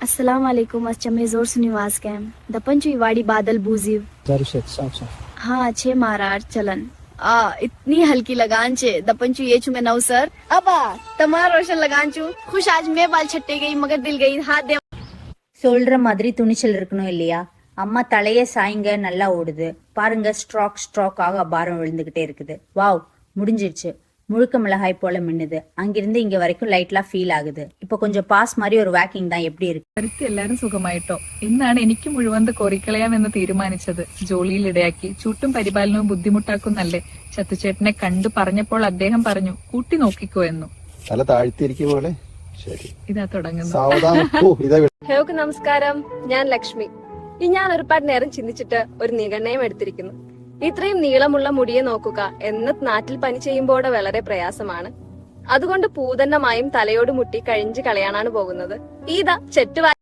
अस्सलाम वालेकुम अच्चमे जोर सुनिवास कैम दपंचु इवाड़ी बादल बूजीव हाँ अच्छे मारार चलन इतनी हल्की लगान छे दपंचु ये चुमे नौ सर अब तमार रोशन लगान चू खुश आज मैं बाल छट्टे गई मगर दिल गई हाथ दे சொல்ற மாதிரி துணிச்சல் இருக்கணும் இல்லையா? அம்மா தலைய சாய்ங்க நல்லா ஓடுது பாருங்க. ஸ்ட்ராக் ஆக பாரம் விழுந்துகிட்டே இருக்குது. வாவ், முடிஞ்சிருச்சு. முழுக்க மிளகாய் போல மின்னுது. அங்கிருந்து இங்க வரைக்கும் லைட்லாம் ஃபீல் ஆகுது. இப்ப கொஞ்சம் பாஸ் மாதிரி ഒരു വാക്കിംഗ് தான் எப்படி இருக்கு? എല്ലാരും സുഖമായിട്ടോ? ഇന്നാണ് എനിക്ക് മുഴുവൻ കോറിക്കളയാമെന്ന് തീരുമാനിച്ചത്. ജോലിയിൽ ഇടയാക്കി ചൂട്ടും പരിപാലനവും ബുദ്ധിമുട്ടാക്കുന്നല്ലേ. ചത്തുചേട്ടനെ കണ്ടു പറഞ്ഞപ്പോൾ അദ്ദേഹം പറഞ്ഞു കൂട്ടി നോക്കിക്കോ എന്നു. തല താഴ്ത്തിയിരിക്കും പോലെ. ശരി, ഇതാ തുടങ്ങുന്നു. ഹേക്ക് നമസ്കാരം, ഞാൻ ലക്ഷ്മി. ഞാൻ ഒരുപാട് നേരം ചിന്തിച്ചിട്ട് ഒരു നിഗണയം എടുത്തിരിക്കുന്നു. ഇത്രയും നീളമുള്ള മുടിയെ നോക്കുക എന്ന നാട്ടിൽ പനി ചെയ്യുമ്പോൾ വളരെ പ്രയാസമാണ്. അതുകൊണ്ട് പൂതന്നമായും തലയോട് മുട്ടി കഴിഞ്ചു കളയാനാണ് പോകുന്നത്. ഇതാ ചെറ്റുവാ